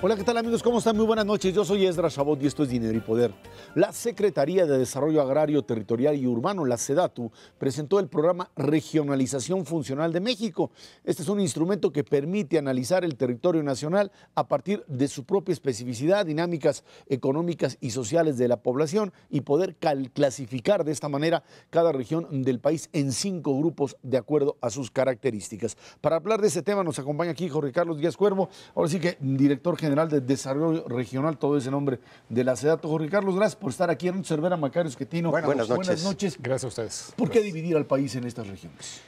Hola, ¿qué tal amigos? ¿Cómo están? Muy buenas noches. Yo soy Esdras Chabot y esto es Dinero y Poder. La Secretaría de Desarrollo Agrario, Territorial y Urbano, la SEDATU, presentó el programa Regionalización Funcional de México. Este es un instrumento que permite analizar el territorio nacional a partir de su propia especificidad, dinámicas económicas y sociales de la población y poder clasificar de esta manera cada región del país en 5 grupos de acuerdo a sus características. Para hablar de este tema nos acompaña aquí Jorge Carlos Díaz Cuervo, ahora sí que director general de Desarrollo Regional, todo ese nombre de la SEDATU. Jorge Carlos, gracias por estar aquí. Ernesto Cervera, Macario Esquetino. Buenas noches. Gracias a ustedes. ¿Por qué dividir al país en estas regiones?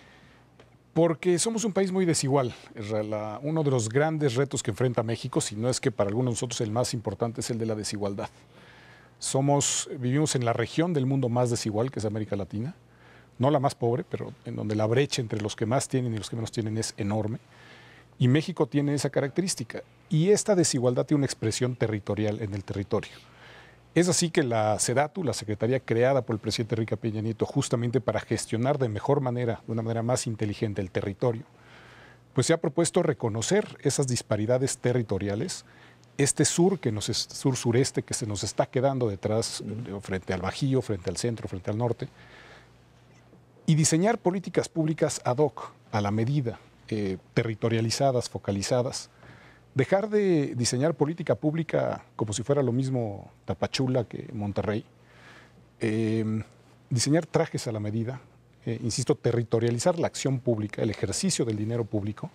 Porque somos un país muy desigual. Uno de los grandes retos que enfrenta México, si no es que para algunos de nosotros el más importante, es el de la desigualdad. Vivimos en la región del mundo más desigual, que es América Latina. No la más pobre, pero en donde la brecha entre los que más tienen y los que menos tienen es enorme. Y México tiene esa característica. Y esta desigualdad tiene una expresión territorial en el territorio. Es así que la SEDATU, la Secretaría creada por el presidente Enrique Peña Nieto, justamente para gestionar de mejor manera, de una manera más inteligente el territorio, pues se ha propuesto reconocer esas disparidades territoriales, este sur-sureste que se nos está quedando detrás, frente al Bajío, frente al centro, frente al norte, y diseñar políticas públicas ad hoc, a la medida, territorializadas, focalizadas. Dejar de diseñar política pública como si fuera lo mismo Tapachula que Monterrey. Diseñar trajes a la medida, insisto, territorializar la acción pública, el ejercicio del dinero público,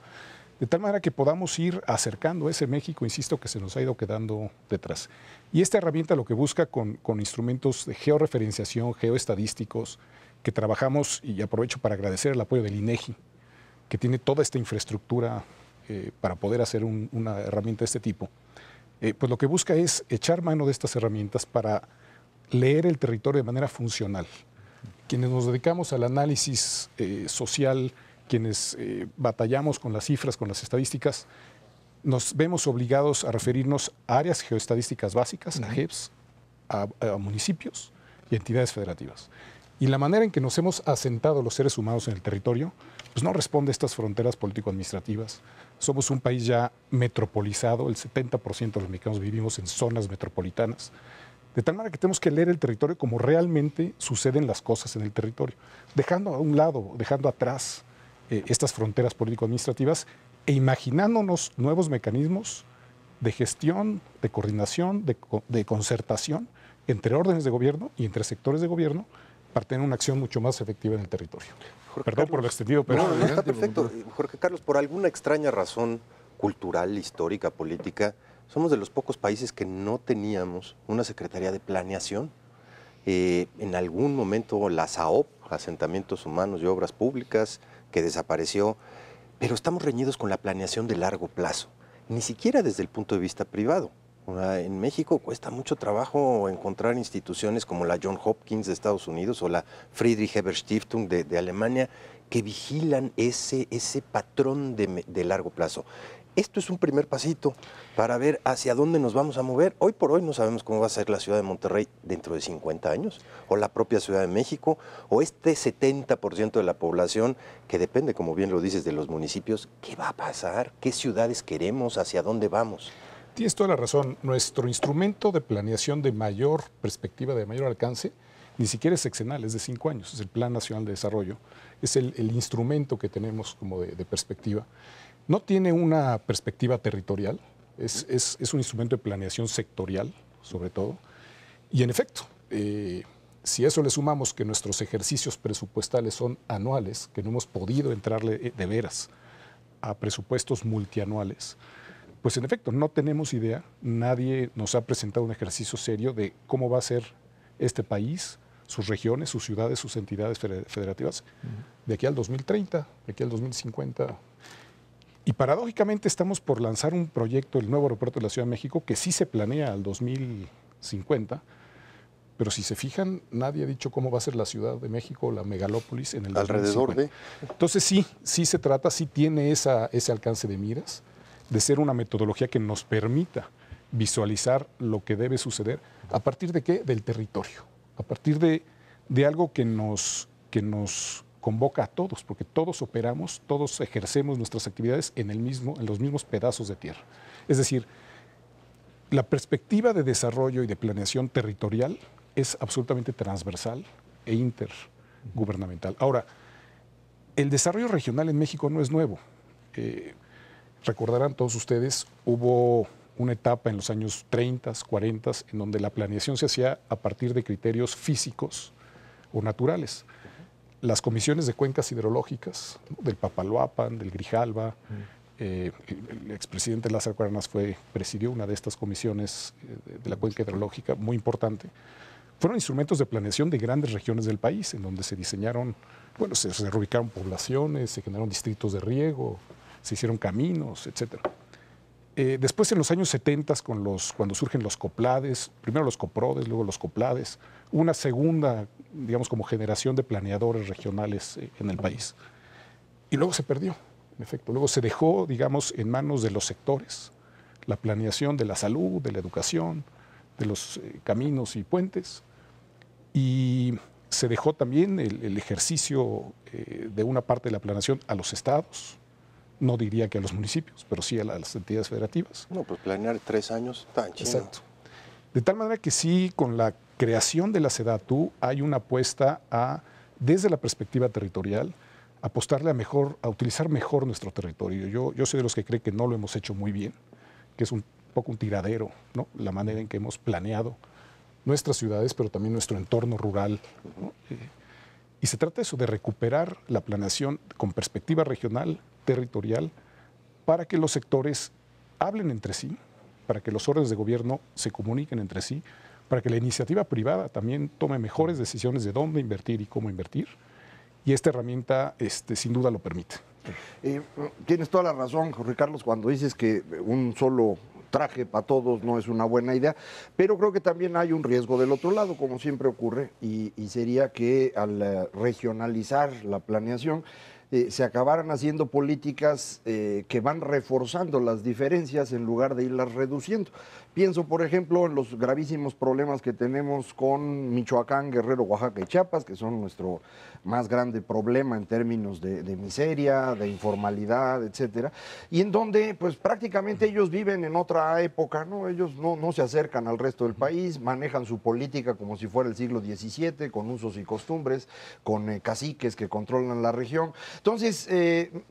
de tal manera que podamos ir acercando ese México, insisto, que se nos ha ido quedando detrás. Y esta herramienta lo que busca con instrumentos de georreferenciación, geoestadísticos, que trabajamos, y aprovecho para agradecer el apoyo del INEGI, que tiene toda esta infraestructura para poder hacer una herramienta de este tipo, pues lo que busca es echar mano de estas herramientas para leer el territorio de manera funcional. Quienes nos dedicamos al análisis social, quienes batallamos con las cifras, con las estadísticas, nos vemos obligados a referirnos a áreas geoestadísticas básicas, a JEPs, a municipios y entidades federativas. Y la manera en que nos hemos asentado los seres humanos en el territorio, pues no responde a estas fronteras político-administrativas. Somos un país ya metropolizado, el 70% de los mexicanos vivimos en zonas metropolitanas, de tal manera que tenemos que leer el territorio como realmente suceden las cosas en el territorio, dejando a un lado, dejando atrás estas fronteras político-administrativas e imaginándonos nuevos mecanismos de gestión, de coordinación, de concertación entre órdenes de gobierno y entre sectores de gobierno para tener una acción mucho más efectiva en el territorio. Perdón por lo extendido, pero... No, está perfecto. Jorge Carlos, por alguna extraña razón cultural, histórica, política, somos de los pocos países que no teníamos una Secretaría de Planeación. En algún momento la SAOP, Asentamientos Humanos y Obras Públicas, que desapareció, pero estamos reñidos con la planeación de largo plazo, ni siquiera desde el punto de vista privado. En México cuesta mucho trabajo encontrar instituciones como la Johns Hopkins de Estados Unidos o la Friedrich Ebert Stiftung de Alemania que vigilan ese patrón de largo plazo. Esto es un primer pasito para ver hacia dónde nos vamos a mover. Hoy por hoy no sabemos cómo va a ser la ciudad de Monterrey dentro de 50 años, o la propia Ciudad de México, o este 70% de la población que depende, como bien lo dices, de los municipios. ¿Qué va a pasar? ¿Qué ciudades queremos? ¿Hacia dónde vamos? Tienes toda la razón. Nuestro instrumento de planeación de mayor perspectiva, de mayor alcance, ni siquiera es sexenal, es de 5 años. Es el Plan Nacional de Desarrollo. Es el instrumento que tenemos como de perspectiva. No tiene una perspectiva territorial. Es un instrumento de planeación sectorial, sobre todo. Y en efecto, si a eso le sumamos que nuestros ejercicios presupuestales son anuales, que no hemos podido entrarle de veras a presupuestos multianuales, pues en efecto, no tenemos idea, nadie nos ha presentado un ejercicio serio de cómo va a ser este país, sus regiones, sus ciudades, sus entidades federativas, de aquí al 2030, de aquí al 2050. Y paradójicamente estamos por lanzar un proyecto, el nuevo aeropuerto de la Ciudad de México, que sí se planea al 2050, Pero si se fijan, nadie ha dicho cómo va a ser la Ciudad de México, la megalópolis en el alrededor 2050. Entonces sí se trata, sí tiene ese alcance de miras, de ser una metodología que nos permita visualizar lo que debe suceder. ¿A partir de qué? Del territorio. A partir de algo que nos convoca a todos, porque todos operamos, todos ejercemos nuestras actividades en los mismos pedazos de tierra. Es decir, la perspectiva de desarrollo y de planeación territorial es absolutamente transversal e intergubernamental. Ahora, el desarrollo regional en México no es nuevo. Recordarán todos ustedes, hubo una etapa en los años 30, 40, en donde la planeación se hacía a partir de criterios físicos o naturales. Las comisiones de cuencas hidrológicas, ¿no?, del Papaloapan, del Grijalva, el expresidente Lázaro Cárdenas presidió una de estas comisiones de la cuenca hidrológica, muy importante. Fueron instrumentos de planeación de grandes regiones del país, en donde se diseñaron, bueno, se reubicaron poblaciones, se generaron distritos de riego, se hicieron caminos, etc. Después, en los años 70, cuando surgen los coplades, primero los coprodes, luego los coplades, hubo una segunda, digamos, como generación de planeadores regionales en el país. Y luego se perdió, en efecto. Luego se dejó, digamos, en manos de los sectores la planeación de la salud, de la educación, de los caminos y puentes. Y se dejó también el ejercicio de una parte de la planeación a los estados. No diría que a los municipios, pero sí a las entidades federativas. No, pues planear 3 años, tan chido. Exacto. De tal manera que sí, con la creación de la SEDATU hay una apuesta desde la perspectiva territorial, apostarle a utilizar mejor nuestro territorio. Yo soy de los que cree que no lo hemos hecho muy bien, que es un poco un tiradero, ¿no?, la manera en que hemos planeado nuestras ciudades, pero también nuestro entorno rural, ¿no? Y se trata eso, de recuperar la planeación con perspectiva regional, territorial, para que los sectores hablen entre sí, para que los órdenes de gobierno se comuniquen entre sí, para que la iniciativa privada también tome mejores decisiones de dónde invertir y cómo invertir. Y esta herramienta sin duda lo permite. Tienes toda la razón, Jorge Carlos, cuando dices que un solo traje para todos no es una buena idea, pero creo que también hay un riesgo del otro lado, como siempre ocurre, y sería que al regionalizar la planeación se acabaran haciendo políticas que van reforzando las diferencias en lugar de irlas reduciendo. Pienso, por ejemplo, en los gravísimos problemas que tenemos con Michoacán, Guerrero, Oaxaca y Chiapas, que son nuestro más grande problema en términos de miseria, de informalidad, etcétera, y en donde pues prácticamente ellos viven en otra época, ¿no? Ellos no se acercan al resto del país, manejan su política como si fuera el siglo XVII, con usos y costumbres, con caciques que controlan la región. Entonces,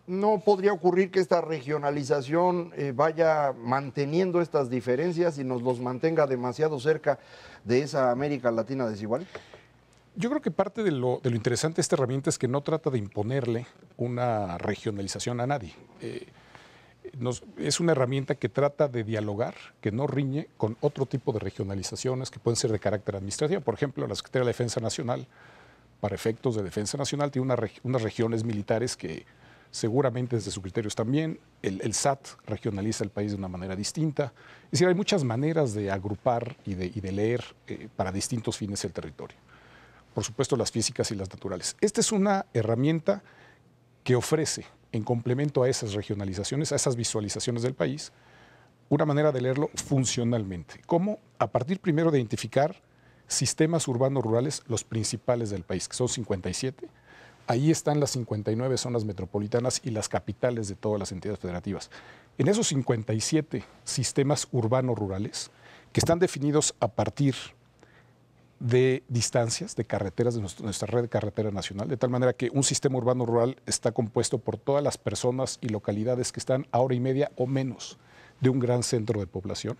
no podría ocurrir que esta regionalización vaya manteniendo estas diferencias y nos los mantenga demasiado cerca de esa América Latina desigual. Yo creo que parte de lo interesante de esta herramienta es que no trata de imponerle una regionalización a nadie. Es una herramienta que trata de dialogar, que no riñe con otro tipo de regionalizaciones que pueden ser de carácter administrativo. Por ejemplo, la Secretaría de la Defensa Nacional, para efectos de defensa nacional, tiene unas regiones militares que seguramente desde su criterio están bien. El SAT regionaliza el país de una manera distinta. Es decir, hay muchas maneras de agrupar y de leer para distintos fines el territorio. Por supuesto, las físicas y las naturales. Esta es una herramienta que ofrece, en complemento a esas regionalizaciones, a esas visualizaciones del país, una manera de leerlo funcionalmente. ¿Cómo? A partir primero de identificar sistemas urbanos rurales, los principales del país, que son 57. Ahí están las 59 zonas metropolitanas y las capitales de todas las entidades federativas. En esos 57 sistemas urbanos rurales, que están definidos a partir de distancias, de carreteras, de nuestra red de carretera nacional, de tal manera que un sistema urbano rural está compuesto por todas las personas y localidades que están a hora y media o menos de un gran centro de población.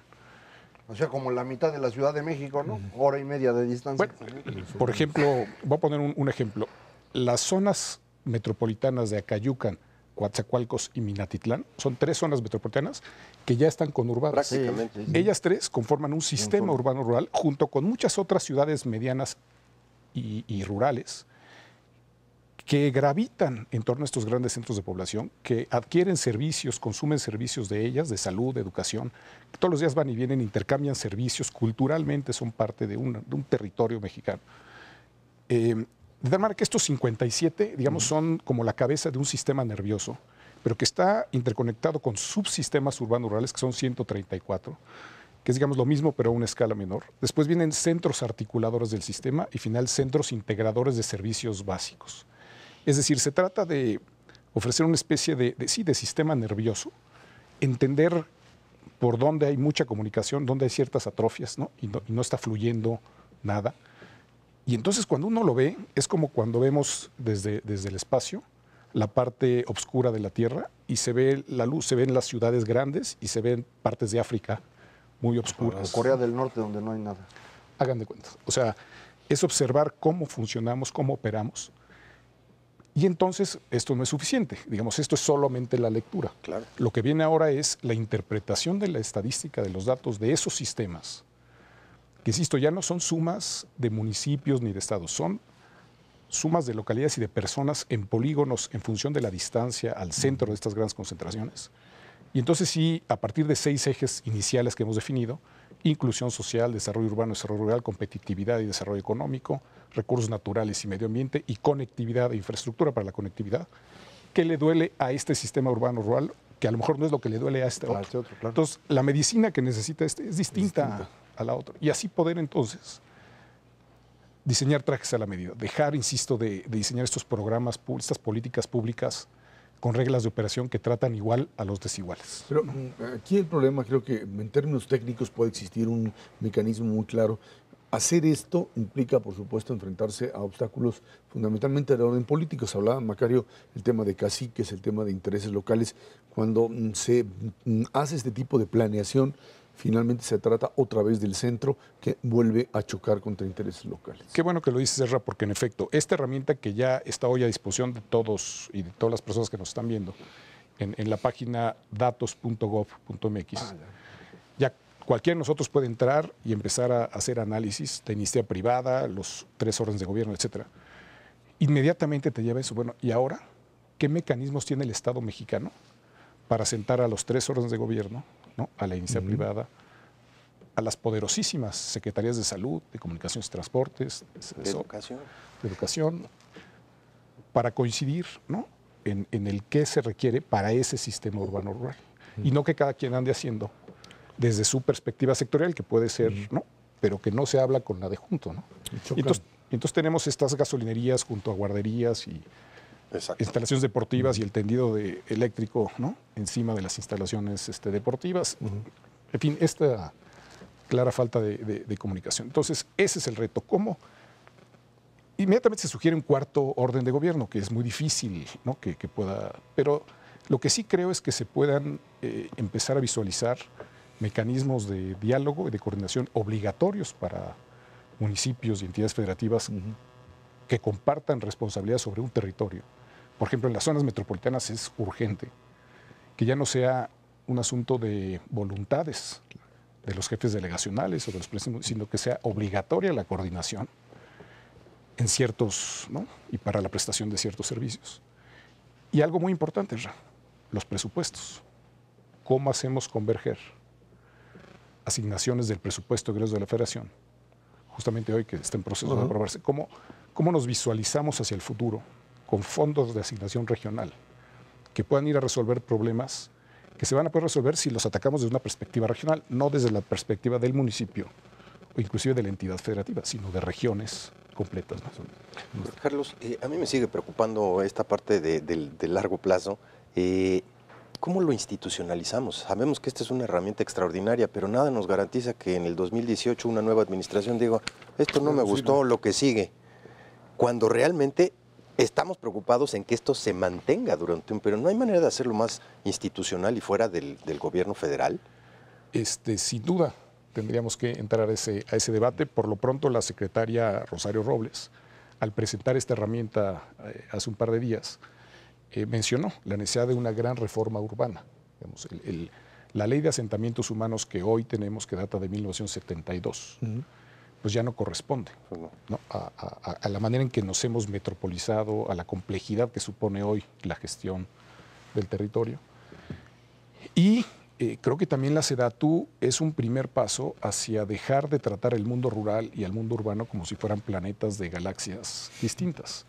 O sea, como la mitad de la Ciudad de México, ¿no? Hora y media de distancia. Bueno, por ejemplo, voy a poner un ejemplo. Las zonas metropolitanas de Acayucan, Coatzacoalcos y Minatitlán son 3 zonas metropolitanas que ya están conurbadas. Prácticamente. Sí. Ellas 3 conforman un sistema urbano rural junto con muchas otras ciudades medianas y rurales que gravitan en torno a estos grandes centros de población, que adquieren servicios, consumen servicios de ellas, de salud, de educación, que todos los días van y vienen, intercambian servicios, culturalmente son parte de un territorio mexicano. De tal manera que estos 57, digamos, son como la cabeza de un sistema nervioso, pero que está interconectado con subsistemas urbanos rurales, que son 134, que es, digamos, lo mismo, pero a una escala menor. Después vienen centros articuladores del sistema y, final, centros integradores de servicios básicos. Es decir, se trata de ofrecer una especie de sistema nervioso, entender por dónde hay mucha comunicación, dónde hay ciertas atrofias, ¿no? Y no está fluyendo nada. Y entonces, cuando uno lo ve, es como cuando vemos desde el espacio la parte oscura de la Tierra y se ve la luz, se ven las ciudades grandes y se ven partes de África muy oscuras. O Corea del Norte, donde no hay nada. Hagan de cuenta. O sea, es observar cómo funcionamos, cómo operamos. Y entonces esto no es suficiente. Digamos, esto es solamente la lectura. Claro. Lo que viene ahora es la interpretación de la estadística, de los datos de esos sistemas, que, insisto, ya no son sumas de municipios ni de estados, son sumas de localidades y de personas en polígonos en función de la distancia al centro de estas grandes concentraciones. Y entonces sí, a partir de 6 ejes iniciales que hemos definido: inclusión social, desarrollo urbano, desarrollo rural, competitividad y desarrollo económico, recursos naturales y medio ambiente, y conectividad e infraestructura para la conectividad, ¿qué le duele a este sistema urbano rural? Que a lo mejor no es lo que le duele a este otro. Claro. Entonces, la medicina que necesita este es distinta a la otra. Y así poder entonces diseñar trajes a la medida, dejar, insisto, de diseñar estos programas, estas políticas públicas con reglas de operación que tratan igual a los desiguales. Pero aquí el problema, creo que en términos técnicos puede existir un mecanismo muy claro. Hacer esto implica, por supuesto, enfrentarse a obstáculos fundamentalmente de orden político. Se hablaba, Macario, el tema de caciques, el tema de intereses locales. Cuando se hace este tipo de planeación, finalmente se trata otra vez del centro, que vuelve a chocar contra intereses locales. Qué bueno que lo dices, Ezra, porque en efecto, esta herramienta que ya está hoy a disposición de todos y de todas las personas que nos están viendo en la página datos.gov.mx, ya cualquiera de nosotros puede entrar y empezar a hacer análisis de iniciativa privada, los 3 órdenes de gobierno, etcétera. Inmediatamente te lleva eso. Bueno, ¿y ahora qué mecanismos tiene el Estado mexicano para sentar a los 3 órdenes de gobierno, ¿no? A la iniciativa privada, a las poderosísimas secretarías de salud, de comunicaciones y transportes, De educación, para coincidir, ¿no? en el qué se requiere para ese sistema urbano rural? Y no que cada quien ande haciendo desde su perspectiva sectorial, que puede ser, ¿no? Pero que no se habla con la de junto, ¿no? Y entonces tenemos estas gasolinerías junto a guarderías y instalaciones deportivas y el tendido eléctrico, ¿no? Encima de las instalaciones deportivas. En fin, esta clara falta de comunicación. Entonces, ese es el reto. ¿Cómo? Inmediatamente se sugiere un cuarto orden de gobierno, que es muy difícil, ¿no? que pueda... Pero lo que sí creo es que se puedan empezar a visualizar mecanismos de diálogo y de coordinación obligatorios para municipios y entidades federativas que compartan responsabilidad sobre un territorio. Por ejemplo, en las zonas metropolitanas es urgente que ya no sea un asunto de voluntades de los jefes delegacionales o de los presidentes, sino que sea obligatoria la coordinación en ciertos, ¿no? Y para la prestación de ciertos servicios. Y algo muy importante, los presupuestos. ¿Cómo hacemos converger asignaciones del presupuesto egreso de la Federación? Justamente hoy que está en proceso de aprobarse, ¿cómo nos visualizamos hacia el futuro con fondos de asignación regional que puedan ir a resolver problemas que se van a poder resolver si los atacamos desde una perspectiva regional, no desde la perspectiva del municipio o inclusive de la entidad federativa, sino de regiones completas, ¿no? Carlos, a mí me sigue preocupando esta parte del largo plazo. ¿Cómo lo institucionalizamos? Sabemos que esta es una herramienta extraordinaria, pero nada nos garantiza que en el 2018 una nueva administración diga, esto no me gustó, lo que sigue. Cuando realmente estamos preocupados en que esto se mantenga durante un periodo. ¿No hay manera de hacerlo más institucional y fuera del gobierno federal? Sin duda tendríamos que entrar a ese debate. Por lo pronto, la secretaria Rosario Robles, al presentar esta herramienta hace un par de días, mencionó la necesidad de una gran reforma urbana. Digamos, la ley de asentamientos humanos que hoy tenemos, que data de 1972, pues ya no corresponde, ¿no? A la manera en que nos hemos metropolizado, a la complejidad que supone hoy la gestión del territorio. Y creo que también la SEDATU es un primer paso hacia dejar de tratar el mundo rural y el mundo urbano como si fueran planetas de galaxias distintas,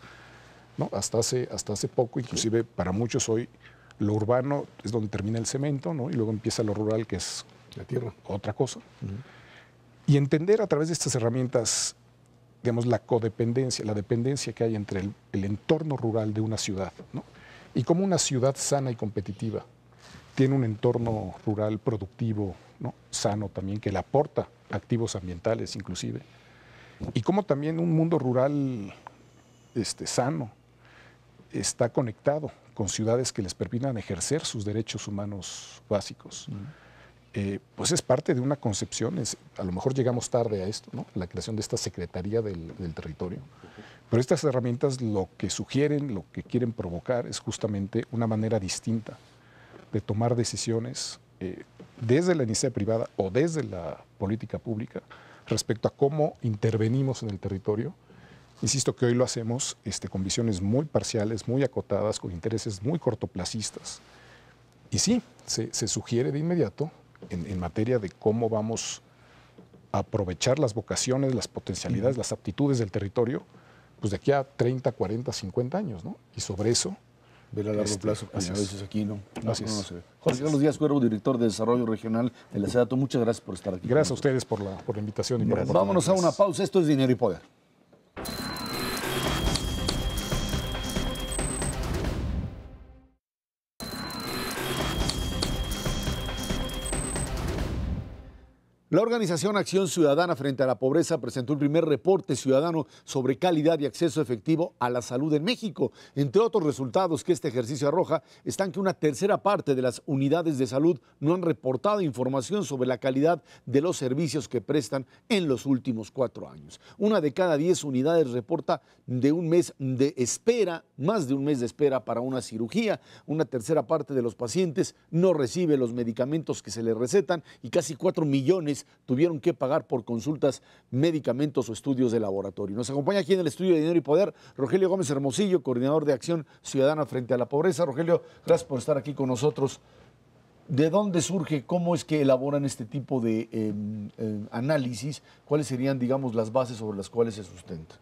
¿no? Hasta hace poco, inclusive para muchos hoy, lo urbano es donde termina el cemento, ¿no? Y luego empieza lo rural, que es la tierra, otra cosa. Y entender a través de estas herramientas, digamos, la codependencia, la dependencia que hay entre el entorno rural de una ciudad, ¿no? Y cómo una ciudad sana y competitiva tiene un entorno rural productivo, ¿no? Sano también, que le aporta activos ambientales inclusive. Y cómo también un mundo rural sano está conectado con ciudades que les permitan ejercer sus derechos humanos básicos. Pues es parte de una concepción, a lo mejor llegamos tarde a esto, ¿no? La creación de esta Secretaría del Territorio. Pero estas herramientas lo que sugieren, lo que quieren provocar es justamente una manera distinta de tomar decisiones desde la iniciativa privada o desde la política pública respecto a cómo intervenimos en el territorio. Insisto que hoy lo hacemos con visiones muy parciales, muy acotadas, con intereses muy cortoplacistas. Y sí, se sugiere de inmediato en materia de cómo vamos a aprovechar las vocaciones, las potencialidades, las aptitudes del territorio, pues de aquí a 30, 40, 50 años, ¿no? Y sobre eso... Ver a largo plazo, que a veces aquí no se ve. Jorge Así es. Díaz Cuervo, director de Desarrollo Regional de la SEDATU, muchas gracias por estar aquí. Gracias a ustedes por la invitación. Y por la Vámonos a una pausa. Esto es Dinero y Poder. La organización Acción Ciudadana frente a la Pobreza presentó el primer reporte ciudadano sobre calidad y acceso efectivo a la salud en México. Entre otros resultados que este ejercicio arroja están que una tercera parte de las unidades de salud no han reportado información sobre la calidad de los servicios que prestan en los últimos 4 años. 1 de cada 10 unidades reporta de un mes de espera, más de un mes de espera para una cirugía. Una tercera parte de los pacientes no recibe los medicamentos que se les recetan y casi 4 millones tuvieron que pagar por consultas, medicamentos o estudios de laboratorio. Nos acompaña aquí en el estudio de Dinero y Poder Rogelio Gómez Hermosillo, coordinador de Acción Ciudadana frente a la Pobreza. Rogelio, gracias por estar aquí con nosotros. ¿De dónde surge, cómo es que elaboran este tipo de análisis? ¿Cuáles serían, digamos, las bases sobre las cuales se sustenta?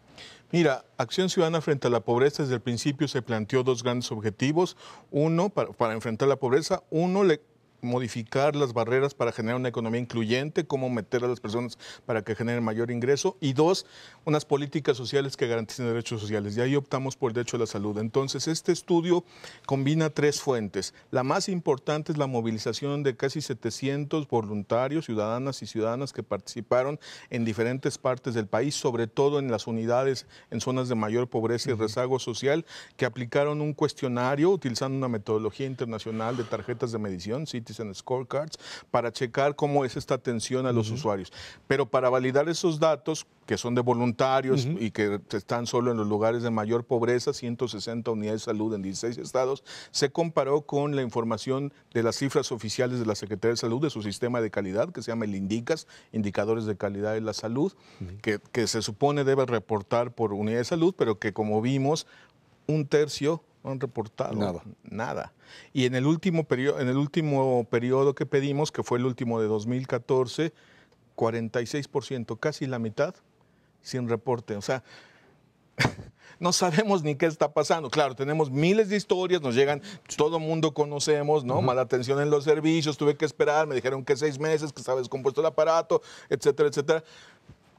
Mira, Acción Ciudadana frente a la Pobreza desde el principio se planteó 2 grandes objetivos. Uno, para enfrentar la pobreza, modificar las barreras para generar una economía incluyente, cómo meter a las personas para que generen mayor ingreso, y 2, unas políticas sociales que garanticen derechos sociales. Y ahí optamos por el derecho a la salud. Entonces, este estudio combina 3 fuentes. La más importante es la movilización de casi 700 voluntarios, ciudadanas y ciudadanas que participaron en diferentes partes del país, sobre todo en las unidades en zonas de mayor pobreza y rezago social, que aplicaron un cuestionario utilizando una metodología internacional de tarjetas de medición, Citizen Scorecards, para checar cómo es esta atención a los usuarios. Pero para validar esos datos, que son de voluntarios y que están solo en los lugares de mayor pobreza, 160 unidades de salud en 16 estados, se comparó con la información de las cifras oficiales de la Secretaría de Salud, de su sistema de calidad, que se llama el INDICAS, Indicadores de Calidad de la Salud, que se supone debe reportar por unidad de salud, pero que, como vimos, 1/3 no han reportado nada. Y en el último periodo que pedimos, que fue el último de 2014, 46%, casi la mitad, sin reporte. O sea, no sabemos ni qué está pasando. Claro, tenemos miles de historias, nos llegan, todo mundo conocemos, ¿no? Mala atención en los servicios, tuve que esperar, me dijeron que 6 meses, que estaba descompuesto el aparato, etcétera, etcétera.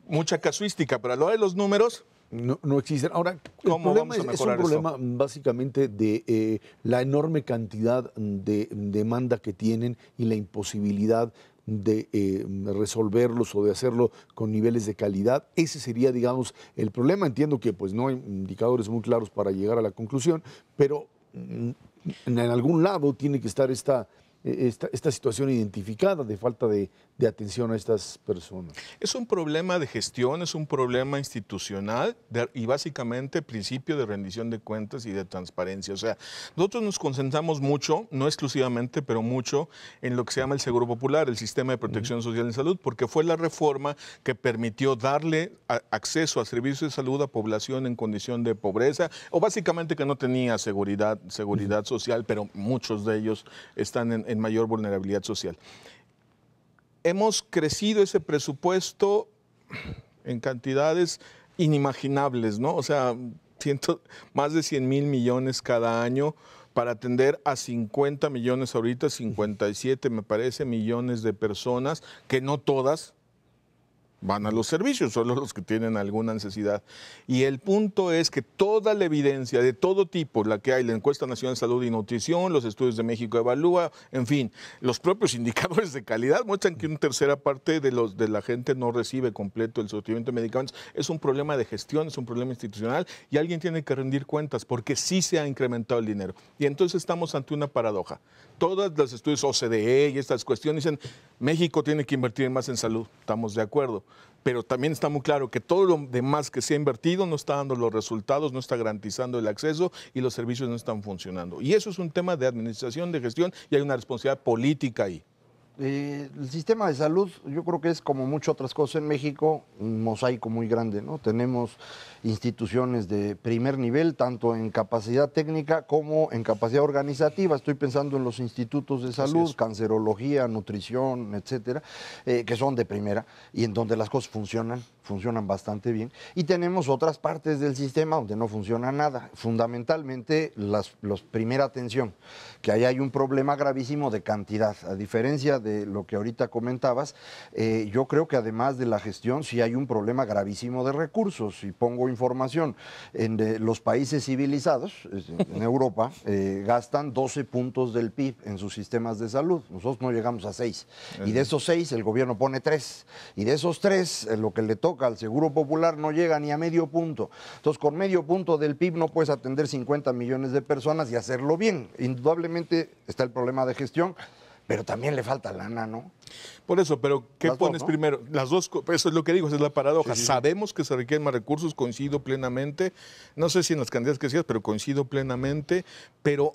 Mucha casuística, pero a lo de los números... No existen. Ahora, el problema es un problema básicamente de la enorme cantidad de demanda que tienen y la imposibilidad de resolverlos o de hacerlo con niveles de calidad. Ese sería, digamos, el problema. Entiendo que pues no hay indicadores muy claros para llegar a la conclusión, pero en algún lado tiene que estar esta esta situación identificada de falta de atención a estas personas? Es un problema de gestión, es un problema institucional y básicamente principio de rendición de cuentas y de transparencia. O sea, nosotros nos concentramos mucho, no exclusivamente, pero mucho en lo que se llama el Seguro Popular, el Sistema de Protección Social en Salud, porque fue la reforma que permitió darle acceso a servicios de salud a población en condición de pobreza o básicamente que no tenía seguridad social, pero muchos de ellos están en mayor vulnerabilidad social. Hemos crecido ese presupuesto en cantidades inimaginables, ¿no? O sea, más de 100,000 millones cada año para atender a 50 millones ahorita, 57 me parece, millones de personas, que no todas van a los servicios, solo los que tienen alguna necesidad. Y el punto es que toda la evidencia de todo tipo, la que hay, la Encuesta Nacional de Salud y Nutrición, los estudios de México Evalúa, en fin, los propios indicadores de calidad muestran que una tercera parte de la gente no recibe completo el surtimiento de medicamentos. Es un problema de gestión, es un problema institucional y alguien tiene que rendir cuentas porque sí se ha incrementado el dinero. Y entonces estamos ante una paradoja. Todos los estudios OCDE y estas cuestiones dicen, México tiene que invertir más en salud, estamos de acuerdo. Pero también está muy claro que todo lo demás que se ha invertido no está dando los resultados, no está garantizando el acceso y los servicios no están funcionando. Y eso es un tema de administración, de gestión y hay una responsabilidad política ahí. El sistema de salud, yo creo que es como muchas otras cosas en México, un mosaico muy grande, ¿no? Tenemos instituciones de primer nivel, tanto en capacidad técnica como en capacidad organizativa. Estoy pensando en los institutos de salud, cancerología, nutrición, etcétera, que son de primera y en donde las cosas funcionan bastante bien. Y tenemos otras partes del sistema donde no funciona nada, fundamentalmente los primera atención, que ahí hay un problema gravísimo de cantidad, a diferencia de lo que ahorita comentabas, yo creo que además de la gestión sí hay un problema gravísimo de recursos. Y pongo información, en los países civilizados, en Europa, gastan 12 puntos del PIB en sus sistemas de salud. Nosotros no llegamos a 6. Y de esos 6 el gobierno pone 3. Y de esos 3, lo que le toca al Seguro Popular no llega ni a medio punto. Entonces, con medio punto del PIB no puedes atender 50 millones de personas y hacerlo bien. Indudablemente está el problema de gestión, pero también le falta lana, ¿no? Por eso, pero ¿qué Las pones dos, ¿no? primero? Las dos, eso es lo que digo, esa es la paradoja. Sí. Sabemos que se requieren más recursos, coincido plenamente. No sé si en las cantidades que decías, pero coincido plenamente. Pero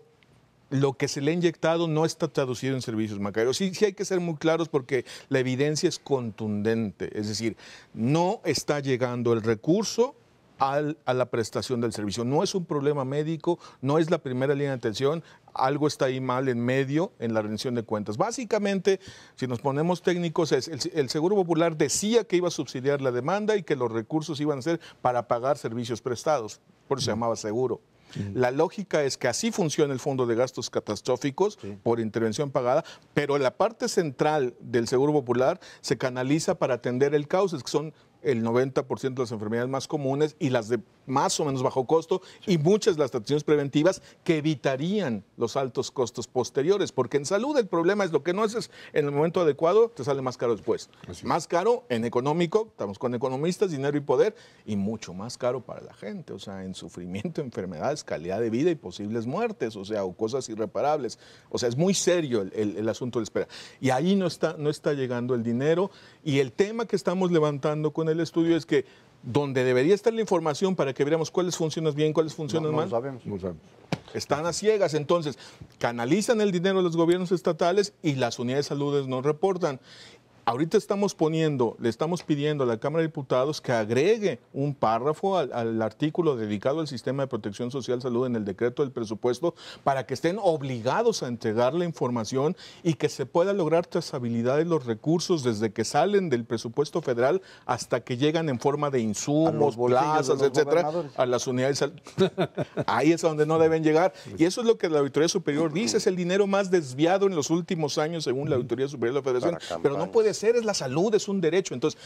lo que se le ha inyectado no está traducido en servicios, Macario. Sí hay que ser muy claros porque la evidencia es contundente. Es decir, no está llegando el recurso a la prestación del servicio. No es un problema médico, no es la primera línea de atención, algo está ahí mal en medio en la rendición de cuentas. Básicamente, si nos ponemos técnicos, el Seguro Popular decía que iba a subsidiar la demanda y que los recursos iban a ser para pagar servicios prestados, por eso se llamaba seguro. La lógica es que así funciona el Fondo de Gastos Catastróficos por intervención pagada, pero la parte central del Seguro Popular se canaliza para atender el caos, que son el 90% de las enfermedades más comunes y las de más o menos bajo costo y muchas de las atenciones preventivas que evitarían los altos costos posteriores, porque en salud el problema es lo que no haces en el momento adecuado, te sale más caro después. Más caro en económico, estamos con economistas, dinero y poder, y mucho más caro para la gente, o sea, en sufrimiento, enfermedades, calidad de vida y posibles muertes, o sea, o cosas irreparables. O sea, es muy serio el asunto de la espera. Y ahí no está llegando el dinero, y el tema que estamos levantando con el estudio es que donde debería estar la información para que viéramos cuáles funcionan bien, cuáles funcionan mal. No sabemos. Están a ciegas, entonces canalizan el dinero a los gobiernos estatales y las unidades de salud no reportan. Ahorita le estamos pidiendo a la Cámara de Diputados que agregue un párrafo al artículo dedicado al sistema de protección social salud en el decreto del presupuesto para que estén obligados a entregar la información y que se pueda lograr trazabilidad de los recursos desde que salen del presupuesto federal hasta que llegan en forma de insumos, plazas, etcétera, a las unidades de salud. Ahí es a donde no deben llegar. Y eso es lo que la Auditoría Superior dice, es el dinero más desviado en los últimos años según la Auditoría Superior de la Federación. Pero no puede ser, es la salud, es un derecho. Entonces,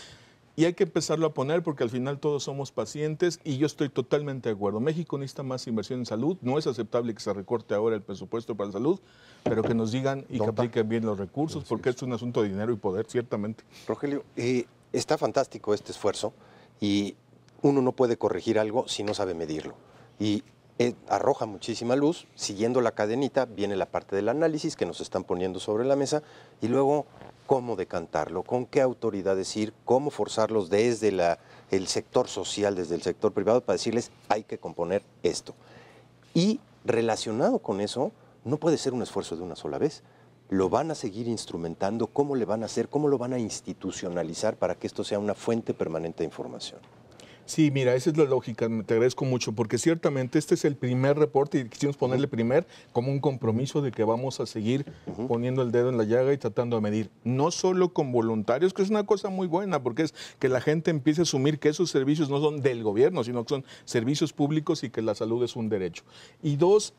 y hay que empezarlo a poner porque al final todos somos pacientes y yo estoy totalmente de acuerdo. México necesita más inversión en salud. No es aceptable que se recorte ahora el presupuesto para la salud, pero que nos digan y que apliquen bien los recursos porque esto es un asunto de dinero y poder, ciertamente. Rogelio, está fantástico este esfuerzo y uno no puede corregir algo si no sabe medirlo. Y arroja muchísima luz. Siguiendo la cadenita viene la parte del análisis que nos están poniendo sobre la mesa y luego cómo decantarlo, con qué autoridades ir, cómo forzarlos desde el sector social, desde el sector privado, para decirles hay que componer esto. Y relacionado con eso, no puede ser un esfuerzo de una sola vez. Lo van a seguir instrumentando, cómo le van a hacer, cómo lo van a institucionalizar para que esto sea una fuente permanente de información. Sí, mira, esa es la lógica, te agradezco mucho, porque ciertamente este es el primer reporte y quisimos ponerle primer como un compromiso de que vamos a seguir poniendo el dedo en la llaga y tratando de medir, no solo con voluntarios, que es una cosa muy buena, porque es que la gente empiece a asumir que esos servicios no son del gobierno, sino que son servicios públicos y que la salud es un derecho. Y dos,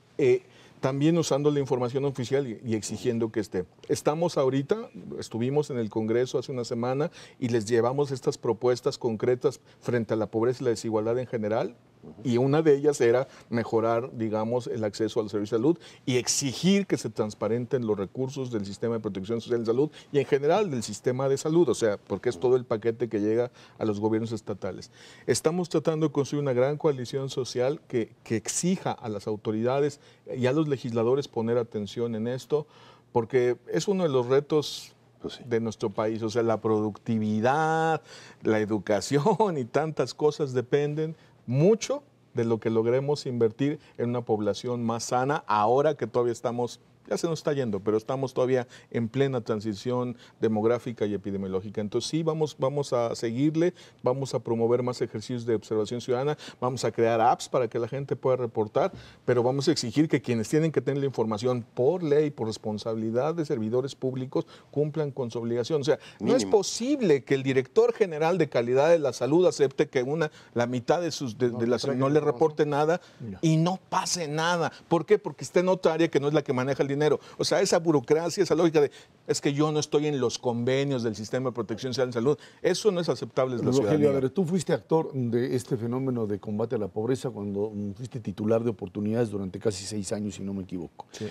también usando la información oficial y exigiendo que esté. Estuvimos en el Congreso hace una semana y les llevamos estas propuestas concretas frente a la pobreza y la desigualdad en general, y una de ellas era mejorar, digamos, el acceso al servicio de salud y exigir que se transparenten los recursos del sistema de protección social de salud y en general del sistema de salud, o sea, porque es todo el paquete que llega a los gobiernos estatales. Estamos tratando de construir una gran coalición social que exija a las autoridades y a los legisladores poner atención en esto, porque es uno de los retos de nuestro país, o sea, la productividad, la educación y tantas cosas dependen mucho de lo que logremos invertir en una población más sana, ahora que todavía estamos, ya se nos está yendo, pero estamos todavía en plena transición demográfica y epidemiológica. Entonces sí, vamos a seguirle, vamos a promover más ejercicios de observación ciudadana, vamos a crear apps para que la gente pueda reportar, pero vamos a exigir que quienes tienen que tener la información por ley, por responsabilidad de servidores públicos, cumplan con su obligación. O sea, no es posible que el director general de calidad de la salud acepte que la mitad de no le reporte nada y no pase nada. ¿Por qué? Porque está en otra área que no es la que maneja el dinero. O sea, esa burocracia, esa lógica de es que yo no estoy en los convenios del sistema de protección social de salud, eso no es aceptable en la ciudadanía. A ver, tú fuiste actor de este fenómeno de combate a la pobreza cuando fuiste titular de oportunidades durante casi 6 años, si no me equivoco. Sí.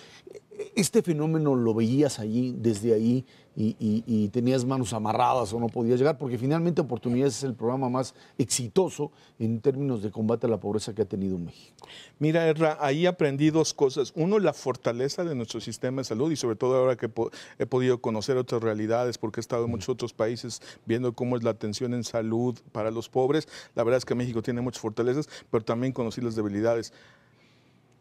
¿Este fenómeno lo veías allí, desde ahí, y tenías manos amarradas o no podías llegar? Porque finalmente Oportunidades es el programa más exitoso en términos de combate a la pobreza que ha tenido México. Mira, Erra, ahí aprendí 2 cosas. Uno, la fortaleza de nuestro sistema de salud y sobre todo ahora que he podido conocer otras realidades, porque he estado en muchos otros países viendo cómo es la atención en salud para los pobres. La verdad es que México tiene muchas fortalezas, pero también conocí las debilidades.